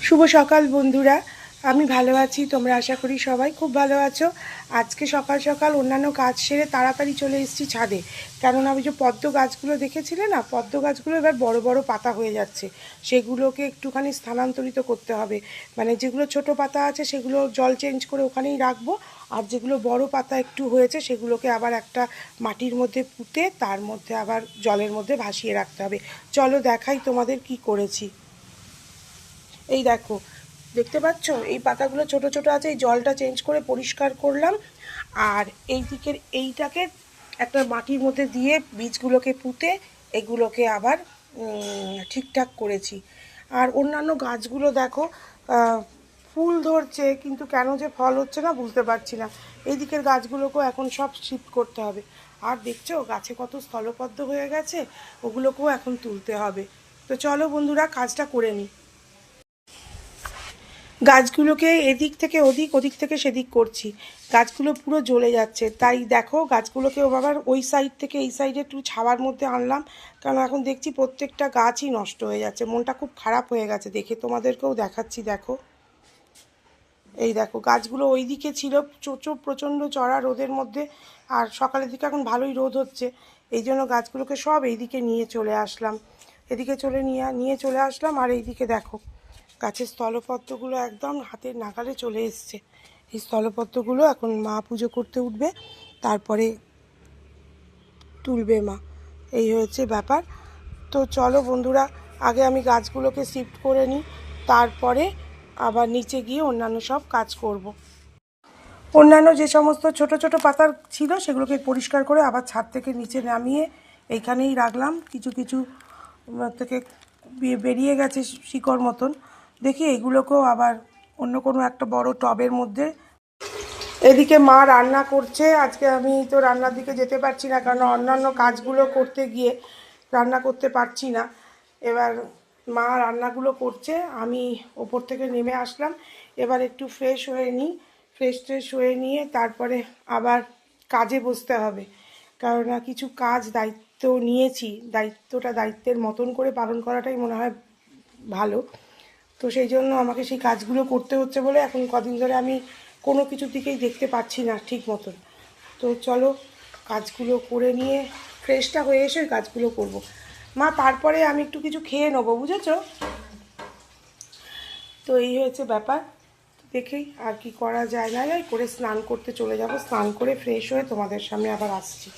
শুভ সকাল বন্ধুরা। আমি ভালো আছি, তোমরা আশা করি সবাই খুব ভালো আছো। আজকে সকাল সকাল অন্যান্য কাজ সেরে তাড়াতাড়ি চলে এসেছি ছাদে, কেননা ওই যে পদ্ম গাছগুলো দেখেছিলে না, পদ্ম গাছগুলো এবার বড় বড় পাতা হয়ে যাচ্ছে, সেগুলোকে একটুখানি স্থানান্তরিত করতে হবে। মানে যেগুলো ছোট পাতা আছে সেগুলো জল চেঞ্জ করে ওখানেই রাখবো, আর যেগুলো বড় পাতা একটু হয়েছে সেগুলোকে আবার একটা মাটির মধ্যে পুঁতে তার মধ্যে আবার জলের মধ্যে ভাসিয়ে রাখতে হবে। চলো দেখাই তোমাদের কি করেছি। এই দেখো, দেখতে পাচ্ছ এই পাতাগুলো ছোট ছোট আছে, এই জলটা চেঞ্জ করে পরিষ্কার করলাম। আর এই দিকের এইটাকে একটা মাটির মধ্যে দিয়ে বীজগুলোকে পুঁতে এগুলোকে আবার ঠিকঠাক করেছি। আর অন্যান্য গাছগুলো দেখো, ফুল ধরছে কিন্তু কেন যে ফল হচ্ছে না বুঝতে পারছি না। এই দিকের গাছগুলোকেও এখন সব শিফট করতে হবে। আর দেখছো গাছে কত স্থলপদ্ম হয়ে গেছে, ওগুলোকেও এখন তুলতে হবে। তো চলো বন্ধুরা কাজটা করে নিই। গাছগুলোকে এদিক থেকে ওদিক, ওদিক থেকে সেদিক করছি, গাছগুলো পুরো জ্বলে যাচ্ছে। তাই দেখো গাছগুলোকে আবার ওই সাইড থেকে এই সাইডে একটু ছাওয়ার মধ্যে আনলাম, কারণ এখন দেখছি প্রত্যেকটা গাছই নষ্ট হয়ে যাচ্ছে। মনটা খুব খারাপ হয়ে গেছে দেখে, তোমাদেরকেও দেখাচ্ছি। দেখো, এই দেখো গাছগুলো ওই দিকে ছিল প্রচণ্ড চড়া রোদের মধ্যে, আর সকালের দিকে এখন ভালোই রোদ হচ্ছে, এই জন্য গাছগুলোকে সব এইদিকে নিয়ে চলে আসলাম। এদিকে নিয়ে চলে আসলাম। আর এইদিকে দেখো গাছের স্থলপদ্মগুলো একদম হাতের নাগালে চলে এসছে। এই স্থলপদ্মগুলো এখন মা পুজো করতে উঠবে, তারপরে তুলবে মা। এই হয়েছে ব্যাপার। তো চলো বন্ধুরা, আগে আমি গাছগুলোকে শিফট করে নিই, তারপরে আবার নিচে গিয়ে অন্যান্য সব কাজ করব। অন্যান্য যে সমস্ত ছোট ছোট পাতা ছিল সেগুলোকে পরিষ্কার করে আবার ছাদ থেকে নিচে নামিয়ে এইখানেই রাখলাম। কিছু কিছু থেকে বেরিয়ে গেছে শিকড় মতন, দেখি এগুলোকেও আবার অন্য কোনো একটা বড় টবের মধ্যে। এদিকে মা রান্না করছে। আজকে আমি তো রান্নার দিকে যেতে পারছি না, কারণ অন্যান্য কাজগুলো করতে গিয়ে রান্না করতে পারছি না। এবার মা রান্নাগুলো করছে, আমি ওপর থেকে নেমে আসলাম। এবার একটু ফ্রেশ হয়ে নিই, ফ্রেশ হয়ে নিয়ে তারপরে আবার কাজে বসতে হবে। কারণ কিছু কাজ দায়িত্ব নিয়েছি, দায়িত্বের মতন করে পালন করাটাই মনে হয় ভালো। তো সেই জন্য আমাকে সেই কাজগুলো করতে হচ্ছে বলে এখন কদিন ধরে আমি কোনো কিছুর দিকেই দেখতে পাচ্ছি না ঠিক মতন। তো চলো কাজগুলো করে নিয়ে ফ্রেশটা হয়ে এসে কাজগুলো করব। মা তারপরে আমি একটু কিছু খেয়ে নেবো, বুঝেছো? তো এই হয়েছে ব্যাপার। দেখি আর কি করা যায় না যায় করে স্নান করতে চলে যাব, স্নান করে ফ্রেশ হয়ে তোমাদের সামনে আবার আসছি।